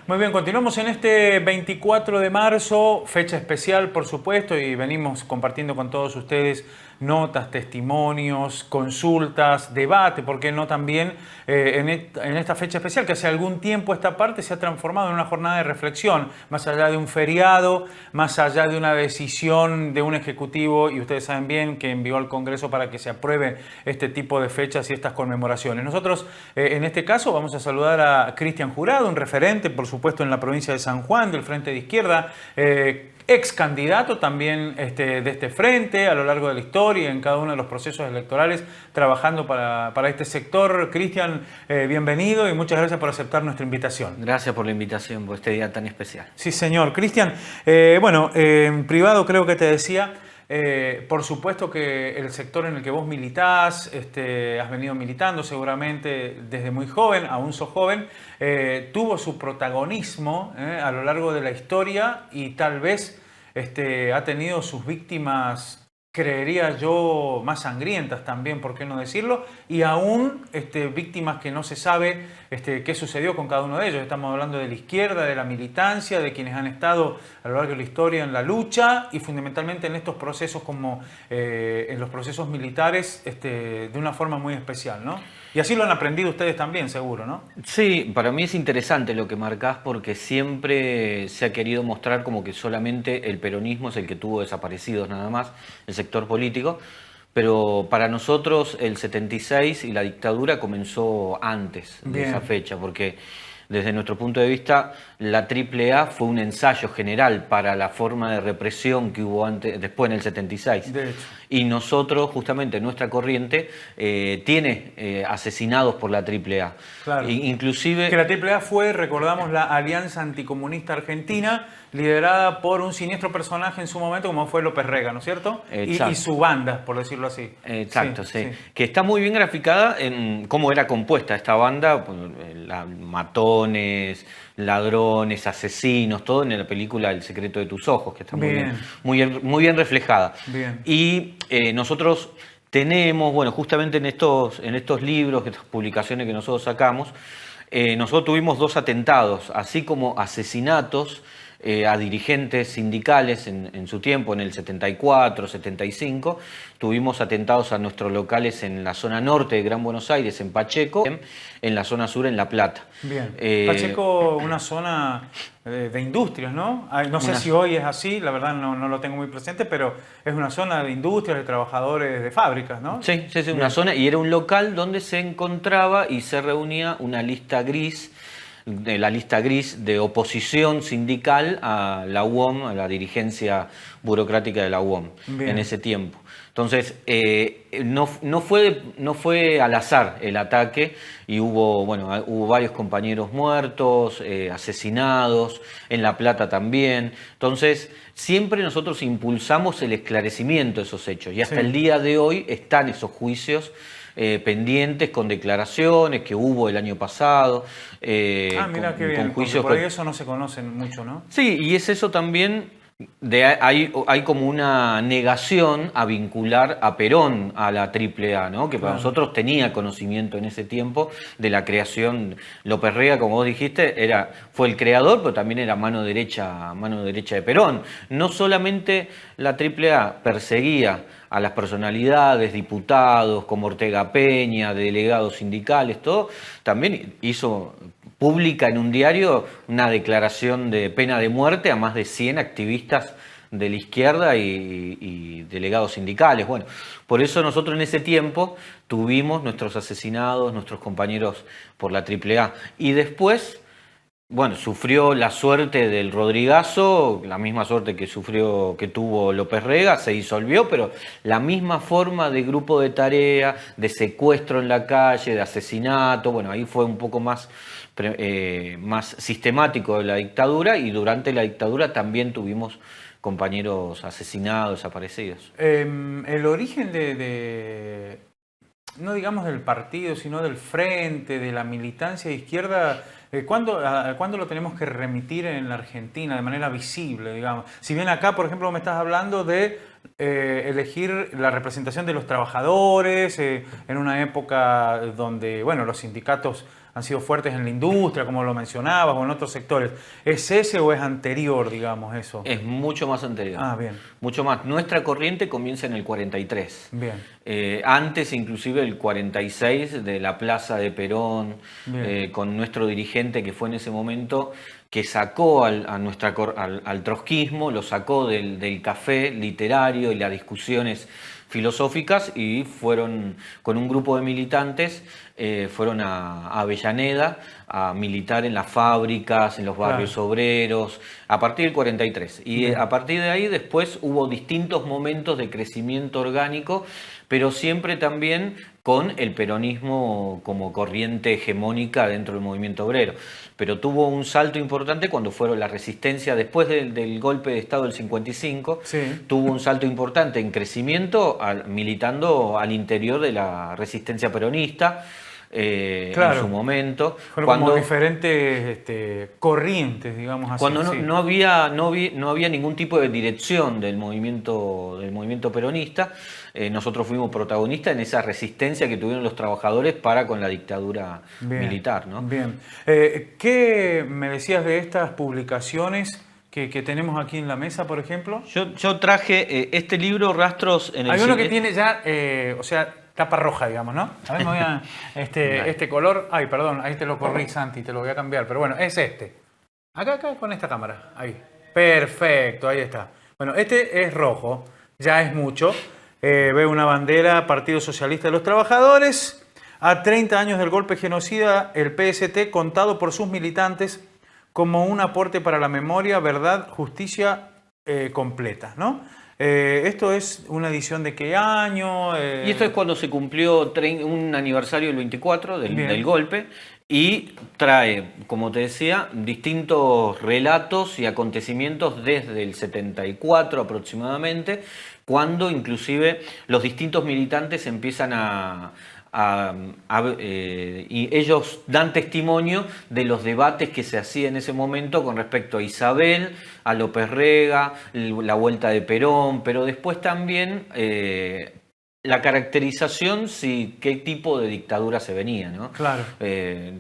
Muy bien, continuamos en este 24 de marzo, fecha especial por supuesto, y venimos compartiendo con todos ustedes notas, testimonios, consultas, debate, ¿por qué no también en esta fecha especial que hace algún tiempo esta parte se ha transformado en una jornada de reflexión, más allá de un feriado, más allá de una decisión de un ejecutivo, y ustedes saben bien que envió al Congreso para que se apruebe este tipo de fechas y estas conmemoraciones. Nosotros en este caso vamos a saludar a Cristian Jurado, un referente por supuesto en la provincia de San Juan del Frente de Izquierda, ex candidato también de este frente a lo largo de la historia, en cada uno de los procesos electorales, trabajando para este sector. Cristian, bienvenido y muchas gracias por aceptar nuestra invitación. Gracias por la invitación, por este día tan especial. Sí, señor. Cristian, en privado creo que te decía, por supuesto que el sector en el que vos militás, has venido militando seguramente desde muy joven, aún sos joven, tuvo su protagonismo a lo largo de la historia y tal vez ha tenido sus víctimas, creería yo, más sangrientas también, ¿por qué no decirlo? Y aún víctimas que no se sabe qué sucedió con cada uno de ellos. Estamos hablando de la izquierda, de la militancia, de quienes han estado a lo largo de la historia en la lucha y fundamentalmente en estos procesos como en los procesos militares de una forma muy especial, ¿no? Y así lo han aprendido ustedes también, seguro, ¿no? Sí, para mí es interesante lo que marcás porque siempre se ha querido mostrar como que solamente el peronismo es el que tuvo desaparecidos nada más, el sector político, pero para nosotros el 76 y la dictadura comenzó antes de esa fecha, porque desde nuestro punto de vista la AAA fue un ensayo general para la forma de represión que hubo después en el 76. De hecho. Y nosotros, justamente, nuestra corriente tiene asesinados por la AAA. Claro. Inclusive... Que la AAA fue, recordamos, la Alianza Anticomunista Argentina, liderada por un siniestro personaje en su momento, como fue López Rega, ¿no es cierto? Y su banda, por decirlo así. Exacto, sí. Que está muy bien graficada en cómo era compuesta esta banda, matones, ladrones, asesinos, todo en la película El secreto de tus ojos, que está muy bien reflejada. Bien. Y nosotros tenemos, bueno, justamente en estos libros, estas publicaciones que nosotros sacamos, nosotros tuvimos 2 atentados, así como asesinatos a dirigentes sindicales en su tiempo, en el 74, 75. Tuvimos atentados a nuestros locales en la zona norte de Gran Buenos Aires, en Pacheco, en la zona sur, en La Plata. Bien. Pacheco, una zona de industrias, ¿no? No sé si hoy es así, la verdad no lo tengo muy presente, pero es una zona de industrias, de trabajadores de fábricas, ¿no? Sí, una zona, y era un local donde se encontraba y se reunía una lista gris, la lista gris de oposición sindical a la UOM, a la dirigencia burocrática de la UOM en ese tiempo. Entonces, no fue al azar el ataque y hubo varios compañeros muertos, asesinados, en La Plata también. Entonces, siempre nosotros impulsamos el esclarecimiento de esos hechos y hasta el día de hoy están esos juicios pendientes con declaraciones que hubo el año pasado. Mira qué bien, juicios por ahí eso no se conocen mucho, ¿no? Sí, y es eso también. Hay como una negación a vincular a Perón a la AAA, ¿no? Que para nosotros tenía conocimiento en ese tiempo de la creación. López Rega, como vos dijiste, fue el creador, pero también era mano derecha de Perón. No solamente la AAA perseguía a las personalidades, diputados como Ortega Peña, delegados sindicales, todo, también hizo pública en un diario una declaración de pena de muerte a más de 100 activistas de la izquierda y delegados sindicales. Bueno, por eso nosotros en ese tiempo tuvimos nuestros asesinados, nuestros compañeros por la AAA. Y después, bueno, sufrió la suerte del Rodrigazo, la misma suerte que tuvo López Rega, se disolvió, pero la misma forma de grupo de tarea, de secuestro en la calle, de asesinato, bueno, ahí fue un poco más sistemático de la dictadura, y durante la dictadura también tuvimos compañeros asesinados, desaparecidos. El origen no digamos del partido, sino del frente, de la militancia de izquierda, ¿cuándo lo tenemos que remitir en la Argentina de manera visible, digamos? Si bien acá, por ejemplo, me estás hablando de elegir la representación de los trabajadores en una época donde, bueno, los sindicatos han sido fuertes en la industria, como lo mencionabas, o en otros sectores. ¿Es ese o es anterior, digamos, eso? Es mucho más anterior. Ah, bien. Mucho más. Nuestra corriente comienza en el 43. Bien. Antes, inclusive, el 46, de la Plaza de Perón, con nuestro dirigente que fue en ese momento, que sacó al trotskismo, lo sacó del café literario y las discusiones filosóficas, y fueron con un grupo de militantes, fueron a Avellaneda a militar en las fábricas, en los barrios obreros, a partir del 43. Y a partir de ahí después hubo distintos momentos de crecimiento orgánico, pero siempre también con el peronismo como corriente hegemónica dentro del movimiento obrero. Pero tuvo un salto importante cuando fueron la resistencia, después del golpe de Estado del 55, tuvo un salto importante en crecimiento militando al interior de la resistencia peronista. En su momento. Fueron como diferentes corrientes, digamos así. Cuando no había ningún tipo de dirección del movimiento peronista, nosotros fuimos protagonistas en esa resistencia que tuvieron los trabajadores para con la dictadura militar, ¿no? Bien. ¿Qué me decías de estas publicaciones que tenemos aquí en la mesa, por ejemplo? Yo traje este libro, Rastros en el... Hay uno que tiene ya, o sea, tapa roja, digamos, ¿no? A ver, me voy a... este color... Ay, perdón, ahí te lo corrí, Santi, te lo voy a cambiar. Pero bueno, es este. Acá, con esta cámara. Ahí. Perfecto, ahí está. Bueno, este es rojo. Ya es mucho. Veo una bandera, Partido Socialista de los Trabajadores. A 30 años del golpe genocida, el PST, contado por sus militantes como un aporte para la memoria, verdad, justicia completa, ¿no? Esto es una edición de qué año. Y esto es cuando se cumplió un aniversario del 24 del golpe, y trae, como te decía, distintos relatos y acontecimientos desde el 74 aproximadamente, cuando inclusive los distintos militantes empiezan y ellos dan testimonio de los debates que se hacían en ese momento con respecto a Isabel, a López Rega, la vuelta de Perón, pero después también la caracterización, qué tipo de dictadura se venía, ¿no? Claro.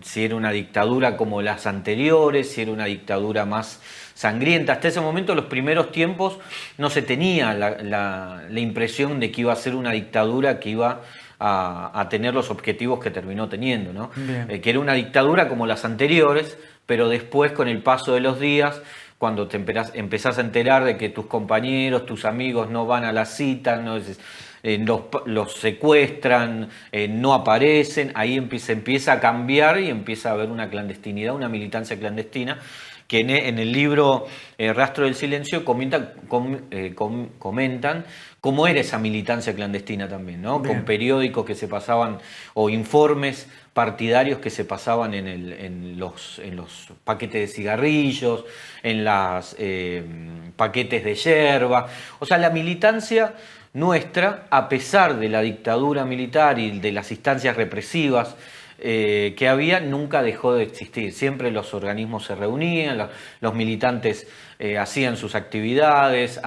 Si era una dictadura como las anteriores, si era una dictadura más sangrienta. Hasta ese momento, los primeros tiempos, no se tenía la impresión de que iba a ser una dictadura que iba a tener los objetivos que terminó teniendo, ¿no? Que era una dictadura como las anteriores, pero después, con el paso de los días, cuando te empezás a enterar de que tus compañeros, tus amigos no van a la cita, los secuestran, no aparecen, ahí se empieza a cambiar y empieza a haber una clandestinidad, una militancia clandestina, que en el libro Rastro del Silencio comentan cómo era esa militancia clandestina también, ¿no? Con periódicos que se pasaban, o informes partidarios que se pasaban en los paquetes de cigarrillos, en los paquetes de yerba. O sea, la militancia nuestra, a pesar de la dictadura militar y de las instancias represivas que había, nunca dejó de existir. Siempre los organismos se reunían, los militantes hacían sus actividades,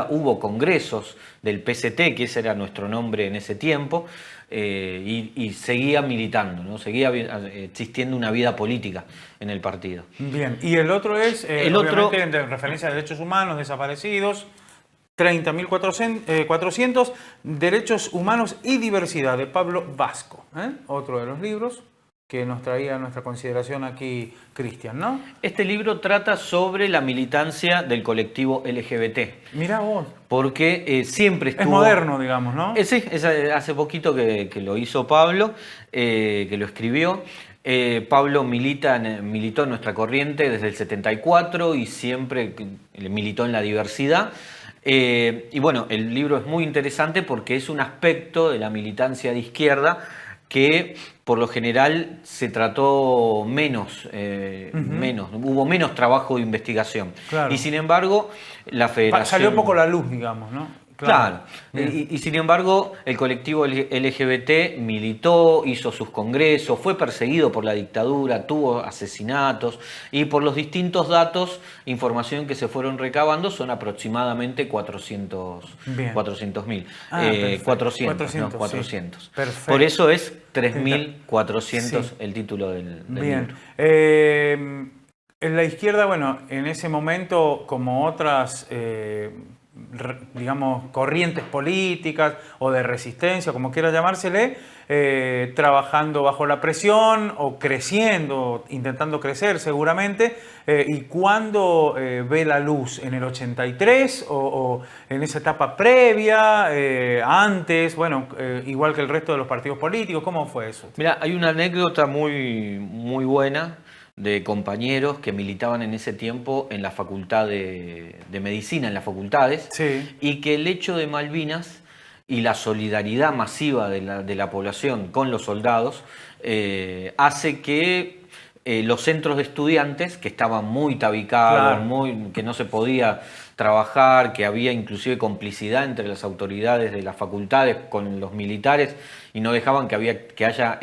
hubo congresos del PST, que ese era nuestro nombre en ese tiempo, y seguía militando, ¿no? Seguía existiendo una vida política en el partido. Bien, y el otro es, obviamente, en referencia a derechos humanos, desaparecidos, 30.400, Derechos Humanos y Diversidad, de Pablo Vasco. Otro de los libros que nos traía a nuestra consideración aquí Cristian, ¿no? Este libro trata sobre la militancia del colectivo LGBT. Mirá vos. Porque siempre estuvo... Es moderno, digamos, ¿no? Sí, hace poquito que lo hizo Pablo, que lo escribió. Pablo militó en nuestra corriente desde el 74 y siempre militó en la diversidad. Y bueno, el libro es muy interesante porque es un aspecto de la militancia de izquierda que por lo general se trató menos, hubo menos trabajo de investigación. Claro. Y sin embargo, la federación... Salió un poco a la luz, digamos, ¿no? Claro. Y sin embargo, el colectivo LGBT militó, hizo sus congresos, fue perseguido por la dictadura, tuvo asesinatos y por los distintos datos, información que se fueron recabando, son aproximadamente 400.000. Perfecto. 400, no, 400. 400. Sí. Perfecto. Por eso es 3.400 Sí. el título del Bien. libro. En la izquierda, bueno, en ese momento, como otras, digamos, corrientes políticas o de resistencia, como quiera llamársele, trabajando bajo la presión o creciendo, intentando crecer seguramente. ¿Y cuándo ve la luz? ¿En el 83 o en esa etapa previa, antes? Bueno, igual que el resto de los partidos políticos, ¿cómo fue eso? Mira, hay una anécdota muy, muy buena de compañeros que militaban en ese tiempo en la facultad de medicina, en las facultades, Sí. y que el hecho de Malvinas y la solidaridad masiva de la población con los soldados hace que los centros de estudiantes, que estaban muy tabicados, Claro. que no se podía trabajar, que había inclusive complicidad entre las autoridades de las facultades con los militares y no dejaban que haya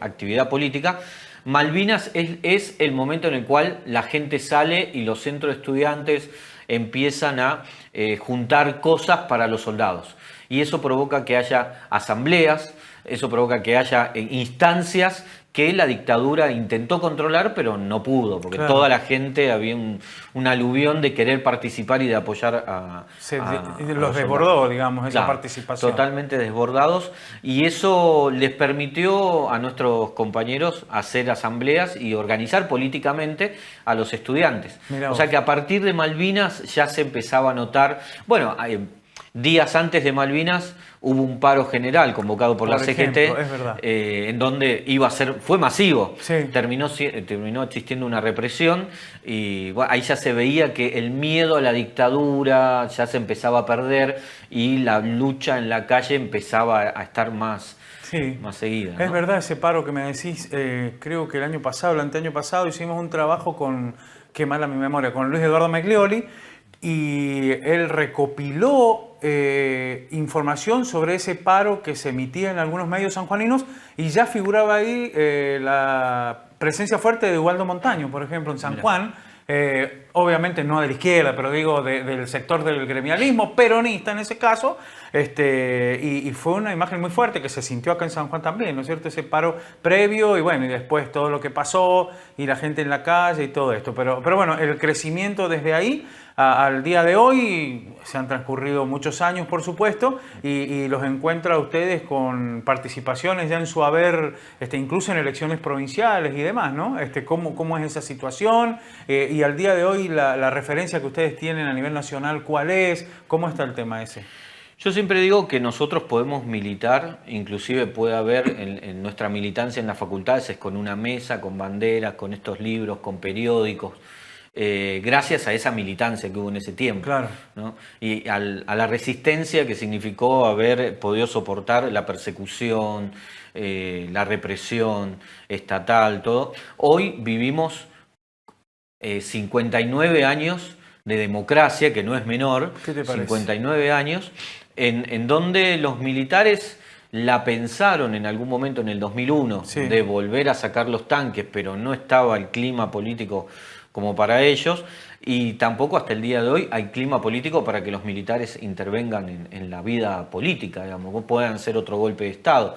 actividad política. Malvinas es el momento en el cual la gente sale y los centros de estudiantes empiezan a juntar cosas para los soldados. Y eso provoca que haya asambleas, eso provoca que haya instancias que la dictadura intentó controlar, pero no pudo, porque Claro. toda la gente, había un aluvión de querer participar y de apoyar a Los los desbordó, soldados. digamos, esa Claro, participación. totalmente desbordados, y eso les permitió a nuestros compañeros hacer asambleas y organizar políticamente a los estudiantes. Mirá O sea vos. que a partir de Malvinas ya se empezaba a notar, bueno, días antes de Malvinas hubo un paro general convocado por la CGT, ejemplo, es verdad. en donde fue masivo, Sí. terminó existiendo una represión y bueno, ahí ya se veía que el miedo a la dictadura ya se empezaba a perder y la lucha en la calle empezaba a estar más seguida, ¿no? Es verdad ese paro que me decís. Creo que el año pasado, el anteaño pasado, hicimos un trabajo con, qué mala mi memoria, con Luis Eduardo Meglioli, y él recopiló información sobre ese paro que se emitía en algunos medios sanjuaninos y ya figuraba ahí la presencia fuerte de Ubaldo Montaño, por ejemplo, en San Mirá. Juan. Obviamente no de la izquierda, pero digo del sector del gremialismo, peronista en ese caso, y fue una imagen muy fuerte que se sintió acá en San Juan también, ¿no es cierto? Ese paro previo y bueno, y después todo lo que pasó y la gente en la calle y todo esto. Pero bueno, el crecimiento desde ahí al día de hoy, se han transcurrido muchos años, por supuesto, y los encuentra a ustedes con participaciones ya en su haber, incluso en elecciones provinciales y demás, ¿no? ¿Cómo es esa situación? Y al día de hoy, la referencia que ustedes tienen a nivel nacional, ¿cuál es? ¿Cómo está el tema ese? Yo siempre digo que nosotros podemos militar, inclusive puede haber en nuestra militancia en las facultades, es con una mesa, con banderas, con estos libros, con periódicos, gracias a esa militancia que hubo en ese tiempo, Claro. ¿no? Y a la resistencia que significó haber podido soportar la persecución, la represión estatal, todo. Hoy vivimos 59 años de democracia, que no es menor, ¿Qué te parece? 59 años, en donde los militares la pensaron en algún momento en el 2001, Sí. de volver a sacar los tanques, pero no estaba el clima político como para ellos, y tampoco hasta el día de hoy hay clima político para que los militares intervengan en la vida política, digamos, puedan hacer otro golpe de Estado.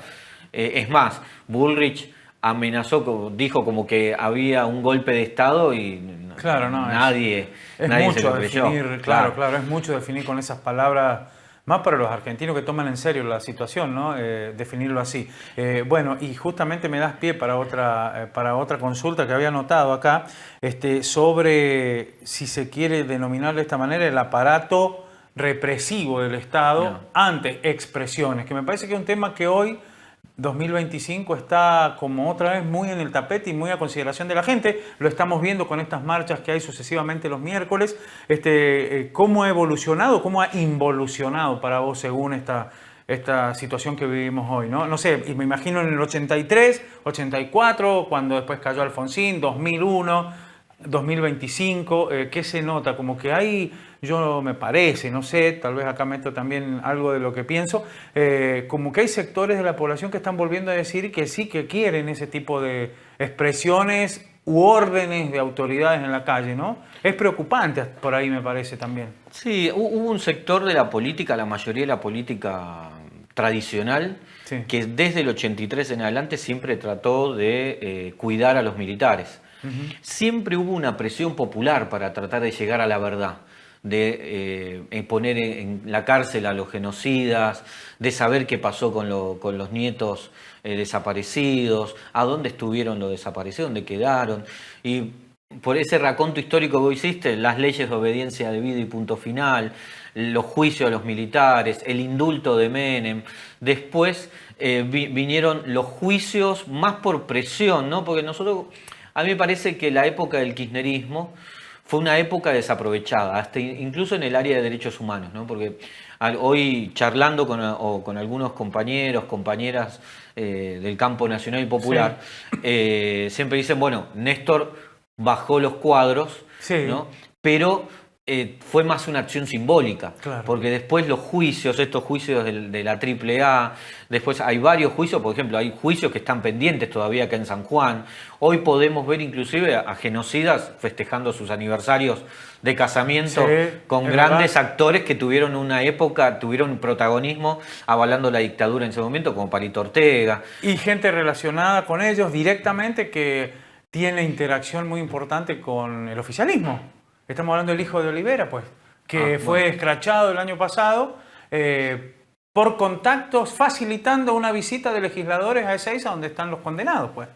Es más, Bullrich amenazó, dijo como que había un golpe de Estado y Claro, no, nadie es se mucho lo creyó. definir, claro, es mucho definir con esas palabras, más para los argentinos que toman en serio la situación, ¿no? Definirlo así. Bueno, y justamente me das pie para otra consulta que había notado acá, sobre, si se quiere denominar de esta manera, el aparato represivo del Estado No. ante expresiones, que me parece que es un tema que hoy 2025 está como otra vez muy en el tapete y muy a consideración de la gente. Lo estamos viendo con estas marchas que hay sucesivamente los miércoles. ¿Cómo ha evolucionado, cómo ha involucionado para vos según esta situación que vivimos hoy? No sé, y me imagino en el 83, 84, cuando después cayó Alfonsín, 2001. 2025, ¿qué se nota? Como que hay, yo me parece, no sé, tal vez acá meto también algo de lo que pienso, como que hay sectores de la población que están volviendo a decir que sí, que quieren ese tipo de expresiones u órdenes de autoridades en la calle, ¿no? Es preocupante por ahí, me parece también. Sí, hubo un sector de la política, la mayoría de la política tradicional, Sí. que desde el 83 en adelante siempre trató de cuidar a los militares. Siempre hubo una presión popular para tratar de llegar a la verdad, de poner en la cárcel a los genocidas, de saber qué pasó con los nietos desaparecidos, a dónde estuvieron los desaparecidos, dónde quedaron. Y por ese raconto histórico que vos hiciste, las leyes de obediencia debida y punto final, los juicios a los militares, el indulto de Menem, después vinieron los juicios más por presión, ¿no? Porque nosotros, a mí me parece que la época del kirchnerismo fue una época desaprovechada, hasta incluso en el área de derechos humanos, ¿no? Porque hoy charlando con algunos compañeros, compañeras del campo nacional y popular, siempre dicen, bueno, Néstor bajó los cuadros, Sí. ¿no? Pero fue más una acción simbólica, Claro. porque después los juicios, estos juicios de la AAA, después hay varios juicios, por ejemplo, hay juicios que están pendientes todavía acá en San Juan. Hoy podemos ver inclusive a genocidas festejando sus aniversarios de casamiento Sí, con es grandes verdad. actores que tuvieron una época, tuvieron un protagonismo avalando la dictadura en ese momento, como Palito Ortega. Y gente relacionada con ellos directamente que tiene interacción muy importante con el oficialismo. Estamos hablando del hijo de Olivera, pues, que fue Bueno. escrachado el año pasado por contactos facilitando una visita de legisladores a Ezeiza donde están los condenados, pues.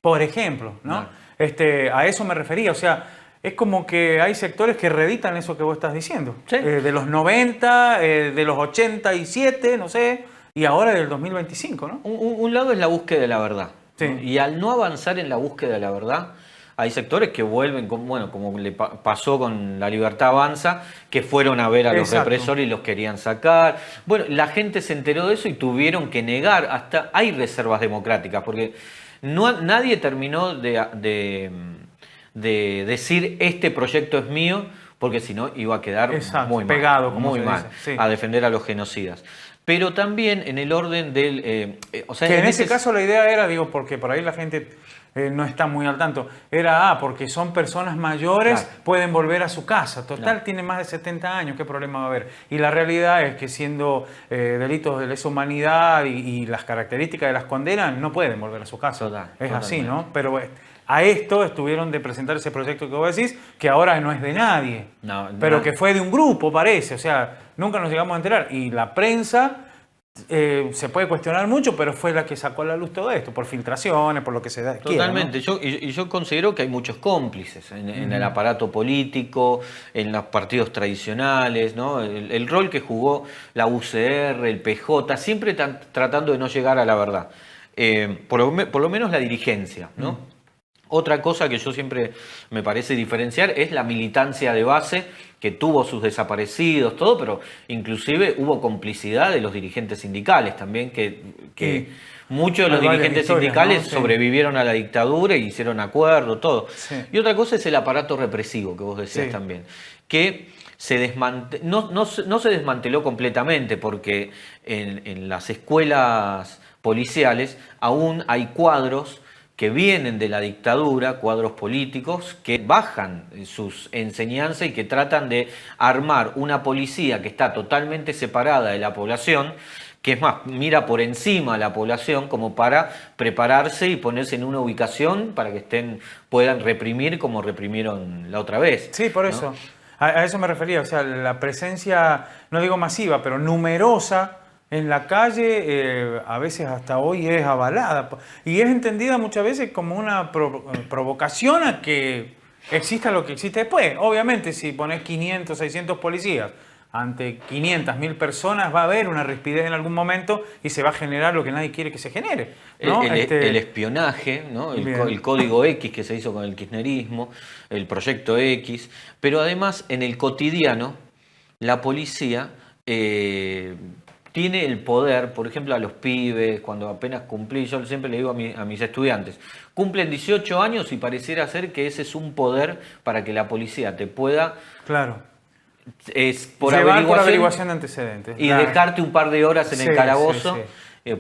Por ejemplo, ¿no? Bueno. A eso me refería, o sea, es como que hay sectores que reeditan eso que vos estás diciendo. Sí. De los 90, de los 87, no sé, y ahora del 2025, ¿no? Un lado es la búsqueda de la verdad, Sí. ¿no? Y al no avanzar en la búsqueda de la verdad, hay sectores que vuelven, bueno, como le pasó con La Libertad Avanza, que fueron a ver a los Exacto. represores y los querían sacar. Bueno, la gente se enteró de eso y tuvieron que negar, hasta hay reservas democráticas, porque nadie terminó de decir este proyecto es mío, porque si no iba a quedar Exacto, muy mal, pegado, como muy se mal, dice, sí. a defender a los genocidas. Pero también en el orden del... o sea, Que en ese caso la idea era, digo, porque por ahí la gente no está muy al tanto, era, porque son personas mayores, Claro. pueden volver a su casa. Total, Claro. tiene más de 70 años, ¿qué problema va a haber? Y la realidad es que siendo delitos de lesa humanidad y las características de las condenas, no pueden volver a su casa. Total, Es así, totalmente. ¿no? Pero a esto estuvieron de presentar ese proyecto que vos decís, que ahora no es de nadie, No, pero no. que fue de un grupo, parece. O sea, nunca nos llegamos a enterar. Y la prensa... se puede cuestionar mucho, pero fue la que sacó a la luz todo esto, por filtraciones, por lo que se da. Totalmente. Yo considero que hay muchos cómplices en el aparato político, en los partidos tradicionales, ¿no? El rol que jugó la UCR, el PJ, siempre tratando de no llegar a la verdad. Por lo menos la dirigencia, ¿no? Otra cosa que yo siempre me parece diferenciar es la militancia de base, que tuvo sus desaparecidos, todo, pero inclusive hubo complicidad de los dirigentes sindicales también, que muchos de los Hay varias dirigentes historias, sindicales ¿no? Sí. sobrevivieron a la dictadura y hicieron acuerdo, todo. Sí. Y otra cosa es el aparato represivo, que vos decías Sí. también, que no se desmanteló completamente, porque en las escuelas policiales aún hay cuadros que vienen de la dictadura, cuadros políticos, que bajan sus enseñanzas y que tratan de armar una policía que está totalmente separada de la población, que es más, mira por encima a la población como para prepararse y ponerse en una ubicación para que puedan reprimir como reprimieron la otra vez. Sí, por ¿no? eso. A eso me refería. O sea, la presencia, no digo masiva, pero numerosa en la calle, a veces hasta hoy es avalada. Y es entendida muchas veces como una provocación a que exista lo que existe después. Obviamente, si pones 500, 600 policías ante 500, 1000 personas, va a haber una rispidez en algún momento y se va a generar lo que nadie quiere que se genere, ¿no? El espionaje, ¿no? El código X que se hizo con el kirchnerismo, el proyecto X, pero además en el cotidiano la policía tiene el poder, por ejemplo, a los pibes, cuando apenas cumplí, yo siempre le digo a mis estudiantes, cumplen 18 años y pareciera ser que ese es un poder para que la policía te pueda... Claro. Es por Llevar por averiguación de antecedentes. Y dejarte un par de horas en el calabozo, sí.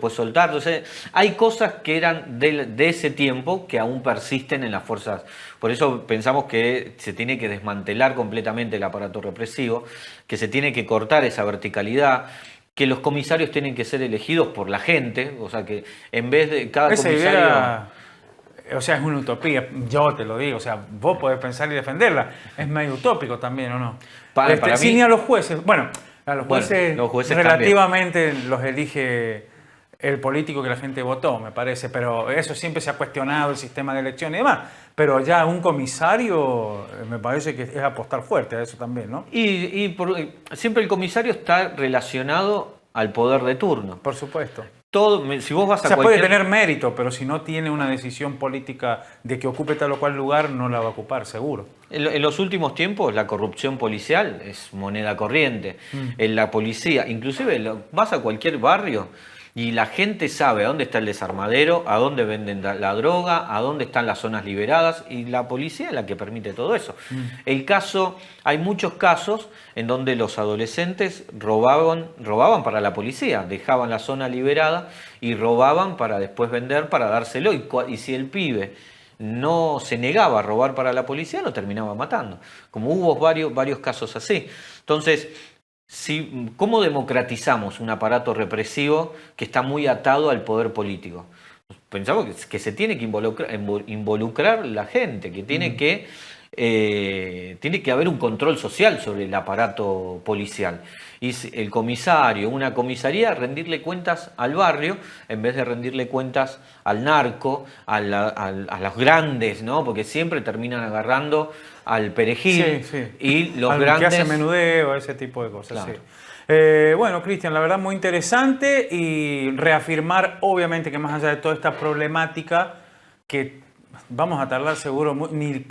Pues soltar. Entonces, hay cosas que eran de ese tiempo que aún persisten en las fuerzas. Por eso pensamos que se tiene que desmantelar completamente el aparato represivo, que se tiene que cortar esa verticalidad, que los comisarios tienen que ser elegidos por la gente, o sea que en vez de cada Esa comisario... idea, o sea, es una utopía, yo te lo digo, o sea, vos podés pensar y defenderla, es medio utópico también, ¿o no? Para mí, sí, ni a los jueces, bueno, a los jueces relativamente también los elige el político que la gente votó, me parece, pero eso siempre se ha cuestionado, el sistema de elección y demás, pero ya un comisario me parece que es apostar fuerte a eso también, ¿no? Siempre el comisario está relacionado al poder de turno. Por supuesto. Si vos vas a puede tener mérito, pero si no tiene una decisión política de que ocupe tal o cual lugar, no la va a ocupar, seguro. En los últimos tiempos la corrupción policial es moneda corriente. En la policía, inclusive vas a cualquier barrio y la gente sabe a dónde está el desarmadero, a dónde venden la droga, a dónde están las zonas liberadas, y la policía es la que permite todo eso. Hay muchos casos en donde los adolescentes robaban para la policía, dejaban la zona liberada y robaban para después vender, para dárselo, y si el pibe no se negaba a robar para la policía, lo terminaba matando. Como hubo varios casos así. Entonces, ¿cómo democratizamos un aparato represivo que está muy atado al poder político? Pensamos que se tiene que involucrar la gente, que tiene que haber un control social sobre el aparato policial. Y el comisario, una comisaría, rendirle cuentas al barrio en vez de rendirle cuentas al narco, a los grandes, ¿no? Porque siempre terminan agarrando al perejil y los grandes... que hace menudeo, ese tipo de cosas. Claro. Bueno, Cristian, la verdad muy interesante y reafirmar, obviamente, que más allá de toda esta problemática, que vamos a tardar seguro,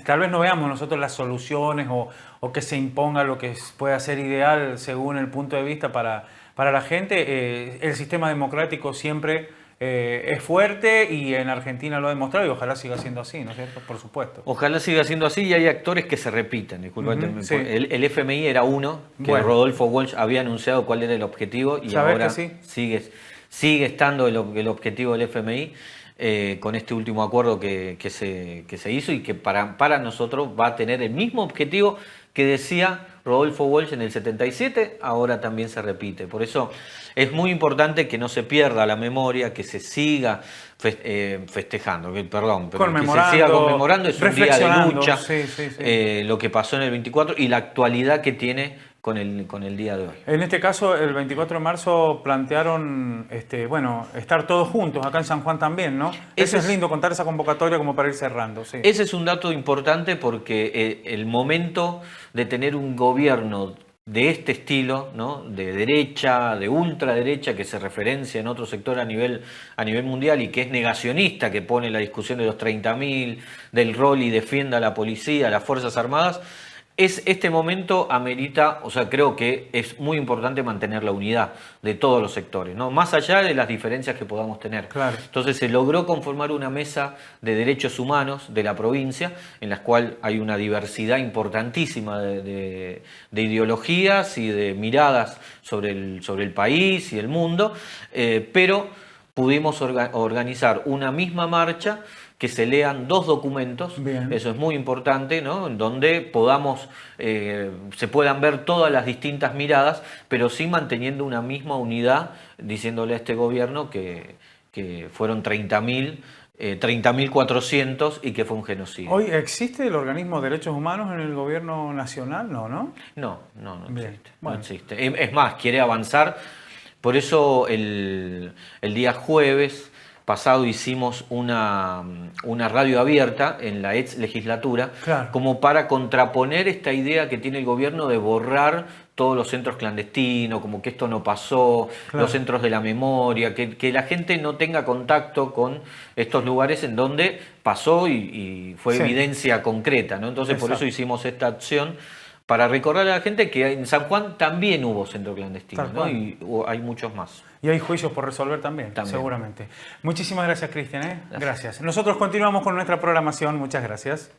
tal vez no veamos nosotros las soluciones o que se imponga lo que pueda ser ideal según el punto de vista para la gente. El sistema democrático siempre es fuerte y en Argentina lo ha demostrado y ojalá siga siendo así, ¿no es cierto? Por supuesto. Ojalá siga siendo así y hay actores que se repiten, disculpate. El FMI era uno, que Rodolfo Walsh había anunciado cuál era el objetivo y ahora sigue estando el objetivo del FMI. Con este último acuerdo que se hizo y que para nosotros va a tener el mismo objetivo que decía Rodolfo Walsh en el 77, ahora también se repite. Por eso es muy importante que no se pierda la memoria, que se siga festejando, que se siga conmemorando, es un día de lucha, lo que pasó en el 24 y la actualidad que tiene con el día de hoy. En este caso, el 24 de marzo plantearon estar todos juntos, acá en San Juan también, ¿no? Eso es lindo, contar esa convocatoria como para ir cerrando. Sí. Ese es un dato importante porque el momento de tener un gobierno de este estilo, ¿no? De derecha, de ultraderecha, que se referencia en otro sector a nivel mundial y que es negacionista, que pone la discusión de los 30.000, del rol y defienda a la policía, a las Fuerzas Armadas, este momento amerita, o sea, creo que es muy importante mantener la unidad de todos los sectores, ¿no? Más allá de las diferencias que podamos tener. Claro. Entonces se logró conformar una mesa de derechos humanos de la provincia, en la cual hay una diversidad importantísima de ideologías y de miradas sobre el país y el mundo, pero pudimos organizar una misma marcha, que se lean dos documentos. Bien. Eso es muy importante, ¿no? En donde se puedan ver todas las distintas miradas, pero sí manteniendo una misma unidad, diciéndole a este gobierno que fueron 30.400 y que fue un genocidio. ¿Hoy existe el organismo de derechos humanos en el gobierno nacional? No, ¿no? No existe. Bueno. No existe. Es más, quiere avanzar. Por eso el día jueves pasado hicimos una radio abierta en la ex legislatura, claro, como para contraponer esta idea que tiene el gobierno de borrar todos los centros clandestinos, como que esto no pasó, claro, los centros de la memoria, que la gente no tenga contacto con estos lugares en donde pasó y fue evidencia concreta, ¿no? Entonces, por eso hicimos esta acción para recordar a la gente que en San Juan también hubo centro clandestino, Tal ¿no? cual. Y hay muchos más. Y hay juicios por resolver también, seguramente. Muchísimas gracias, Cristian. Gracias. Nosotros continuamos con nuestra programación. Muchas gracias.